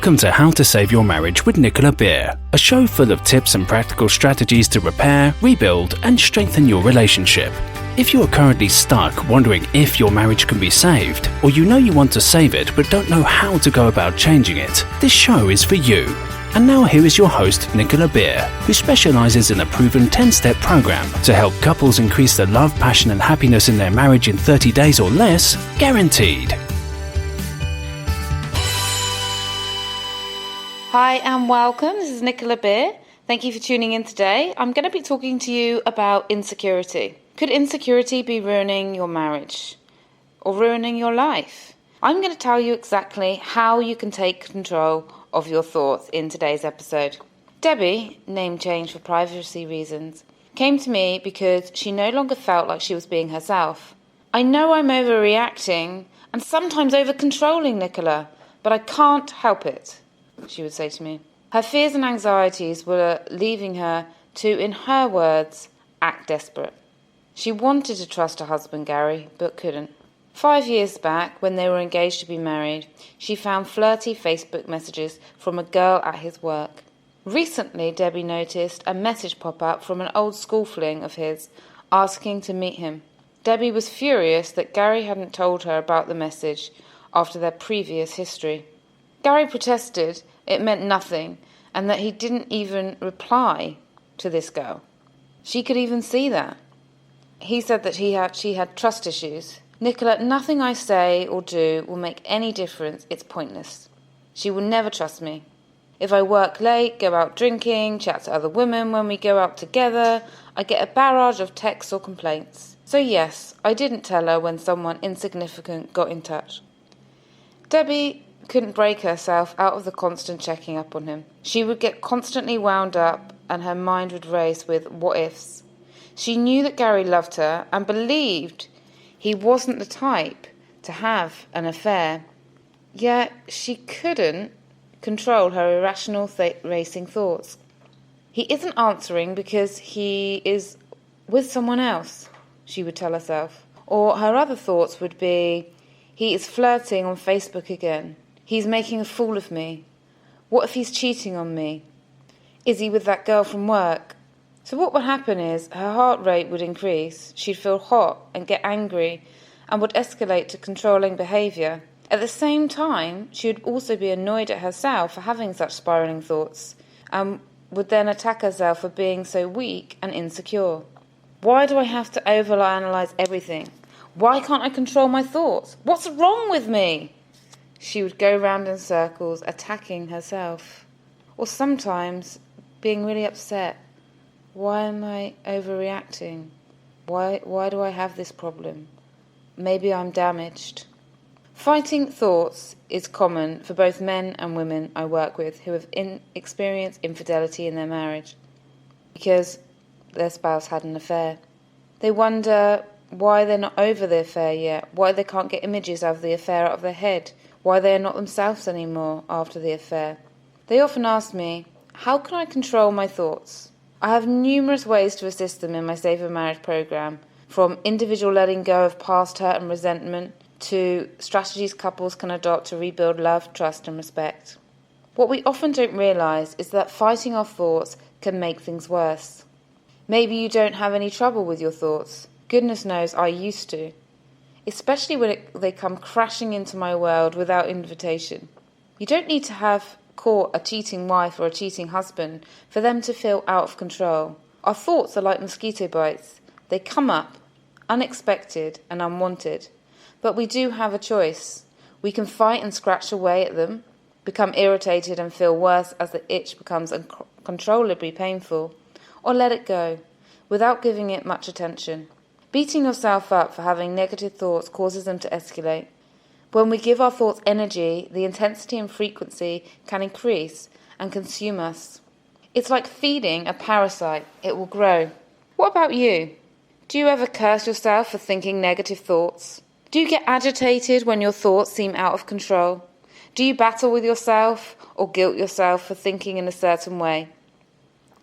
Welcome to How to Save Your Marriage with Nicola Beer, a show full of tips and practical strategies to repair, rebuild, and strengthen your relationship. If you are currently stuck wondering if your marriage can be saved, or you know you want to save it but don't know how to go about changing it, this show is for you. And now here is your host, Nicola Beer, who specializes in a proven 10-step program to help couples increase the love, passion, and happiness in their marriage in 30 days or less, guaranteed. Hi and welcome, this is Nicola Beer. Thank you for tuning in today. I'm going to be talking to you about insecurity. Could insecurity be ruining your marriage or ruining your life? I'm going to tell you exactly how you can take control of your thoughts in today's episode. Debbie, name change for privacy reasons, came to me because she no longer felt like she was being herself. I know I'm overreacting and sometimes over-controlling, Nicola, but I can't help it, she would say to me. Her fears and anxieties were leaving her to, in her words, act desperate. She wanted to trust her husband Gary, but couldn't. 5 years back, when they were engaged to be married, she found flirty Facebook messages from a girl at his work. Recently, Debbie noticed a message pop up from an old school fling of his, asking to meet him. Debbie was furious that Gary hadn't told her about the message after their previous history. Gary protested it meant nothing and that he didn't even reply to this girl. She could even see that. He said that she had trust issues. Nicola, nothing I say or do will make any difference. It's pointless. She will never trust me. If I work late, go out drinking, chat to other women when we go out together, I get a barrage of texts or complaints. So yes, I didn't tell her when someone insignificant got in touch. Debbie couldn't break herself out of the constant checking up on him. She would get constantly wound up and her mind would race with what-ifs. She knew that Gary loved her and believed he wasn't the type to have an affair. Yet she couldn't control her irrational racing thoughts. He isn't answering because he is with someone else, she would tell herself. Or her other thoughts would be, he is flirting on Facebook again. He's making a fool of me. What if he's cheating on me? Is he with that girl from work? So what would happen is her heart rate would increase, she'd feel hot and get angry and would escalate to controlling behaviour. At the same time, she would also be annoyed at herself for having such spiralling thoughts and would then attack herself for being so weak and insecure. Why do I have to overanalyse everything? Why can't I control my thoughts? What's wrong with me? She would go round in circles, attacking herself. Or sometimes being really upset. Why am I overreacting? Why do I have this problem? Maybe I'm damaged. Fighting thoughts is common for both men and women I work with who have experienced infidelity in their marriage because their spouse had an affair. They wonder why they're not over the affair yet, why they can't get images of the affair out of their head, why they are not themselves anymore after the affair. They often ask me, how can I control my thoughts? I have numerous ways to assist them in my Save Your Marriage program, from individual letting go of past hurt and resentment to strategies couples can adopt to rebuild love, trust and respect. What we often don't realise is that fighting our thoughts can make things worse. Maybe you don't have any trouble with your thoughts. Goodness knows I used to. Especially when they come crashing into my world without invitation. You don't need to have caught a cheating wife or a cheating husband for them to feel out of control. Our thoughts are like mosquito bites. They come up, unexpected and unwanted. But we do have a choice. We can fight and scratch away at them, become irritated and feel worse as the itch becomes uncontrollably painful, or let it go, without giving it much attention. Beating yourself up for having negative thoughts causes them to escalate. When we give our thoughts energy, the intensity and frequency can increase and consume us. It's like feeding a parasite. It will grow. What about you? Do you ever curse yourself for thinking negative thoughts? Do you get agitated when your thoughts seem out of control? Do you battle with yourself or guilt yourself for thinking in a certain way?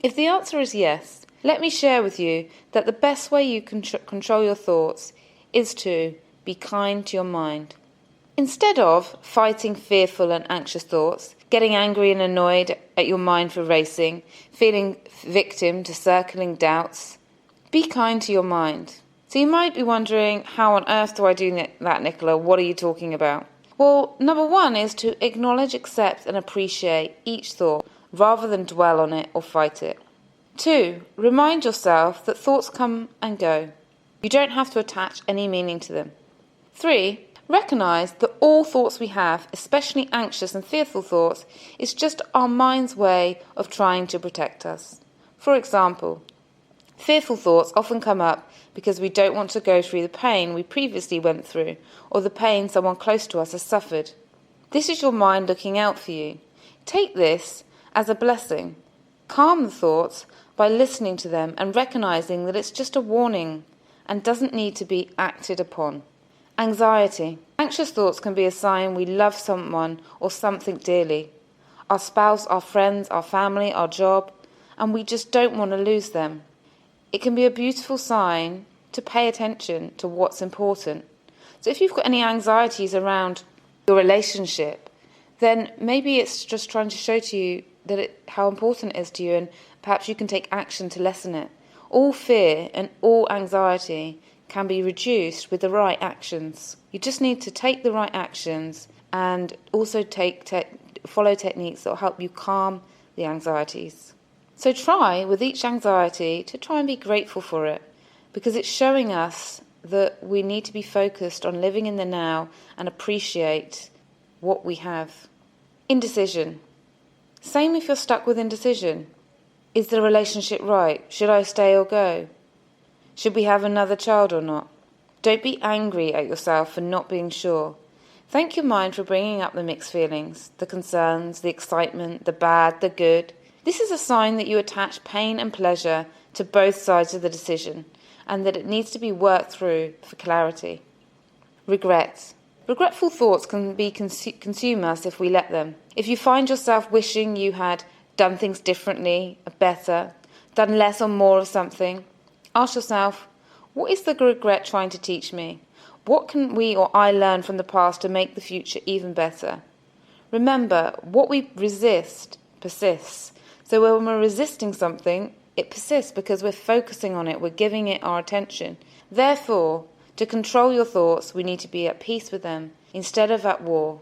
If the answer is yes, let me share with you that the best way you can control your thoughts is to be kind to your mind. Instead of fighting fearful and anxious thoughts, getting angry and annoyed at your mind for racing, feeling victim to circling doubts, be kind to your mind. So you might be wondering, how on earth do I do that, Nicola? What are you talking about? Well, number one is to acknowledge, accept and appreciate each thought rather than dwell on it or fight it. 2, remind yourself that thoughts come and go. You don't have to attach any meaning to them. 3, recognise that all thoughts we have, especially anxious and fearful thoughts, is just our mind's way of trying to protect us. For example, fearful thoughts often come up because we don't want to go through the pain we previously went through or the pain someone close to us has suffered. This is your mind looking out for you. Take this as a blessing. Calm the thoughts by listening to them and recognising that it's just a warning and doesn't need to be acted upon. Anxiety. Anxious thoughts can be a sign we love someone or something dearly. Our spouse, our friends, our family, our job, and we just don't want to lose them. It can be a beautiful sign to pay attention to what's important. So if you've got any anxieties around your relationship, then maybe it's just trying to show to you that how important it is to you, and perhaps you can take action to lessen it. All fear and all anxiety can be reduced with the right actions. You just need to take the right actions and also follow techniques that will help you calm the anxieties. So try with each anxiety to try and be grateful for it, because it's showing us that we need to be focused on living in the now and appreciate what we have. Indecision. Same if you're stuck with indecision. Is the relationship right? Should I stay or go? Should we have another child or not? Don't be angry at yourself for not being sure. Thank your mind for bringing up the mixed feelings, the concerns, the excitement, the bad, the good. This is a sign that you attach pain and pleasure to both sides of the decision and that it needs to be worked through for clarity. Regret. Regretful thoughts can consume us if we let them. If you find yourself wishing you had done things differently, better, done less or more of something, ask yourself, what is the regret trying to teach me? What can we or I learn from the past to make the future even better? Remember, what we resist persists. So when we're resisting something, it persists because we're focusing on it, we're giving it our attention. Therefore, to control your thoughts, we need to be at peace with them instead of at war.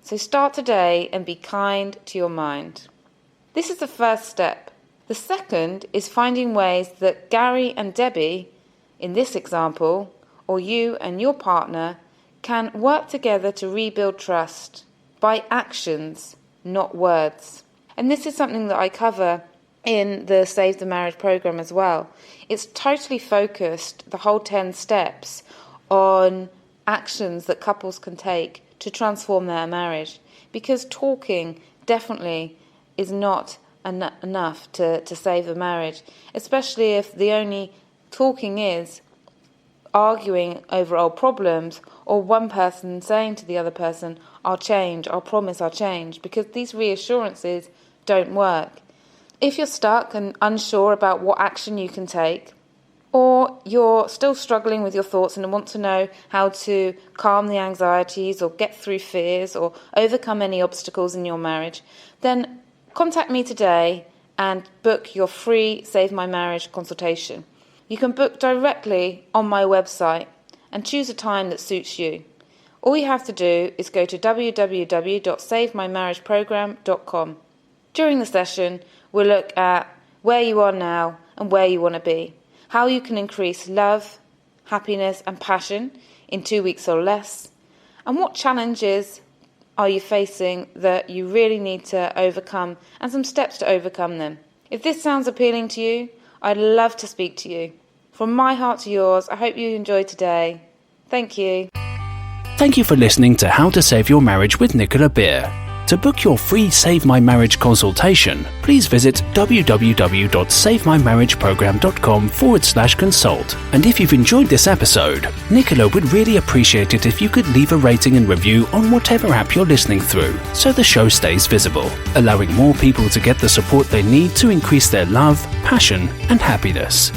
So start today and be kind to your mind. This is the first step. The second is finding ways that Gary and Debbie, in this example, or you and your partner, can work together to rebuild trust by actions, not words. And this is something that I cover in the Save the Marriage program as well. It's totally focused, the whole 10 steps, on actions that couples can take to transform their marriage. Because talking definitely is not enough to save a marriage, especially if the only talking is arguing over old problems, or one person saying to the other person, I'll change, I'll promise I'll change, because these reassurances don't work. If you're stuck and unsure about what action you can take, or you're still struggling with your thoughts and want to know how to calm the anxieties or get through fears or overcome any obstacles in your marriage, then contact me today and book your free Save My Marriage consultation. You can book directly on my website and choose a time that suits you. All you have to do is go to www.savemymarriageprogram.com. During the session, we'll look at where you are now and where you want to be, how you can increase love, happiness and passion in 2 weeks or less, and what challenges are you facing that you really need to overcome, and some steps to overcome them. If this sounds appealing to you, I'd love to speak to you. From my heart to yours, I hope you enjoyed today. Thank you. Thank you for listening to How to Save Your Marriage with Nicola Beer. To book your free Save My Marriage consultation, please visit www.savemymarriageprogram.com/consult. And if you've enjoyed this episode, Nicola would really appreciate it if you could leave a rating and review on whatever app you're listening through, so the show stays visible, allowing more people to get the support they need to increase their love, passion, and happiness.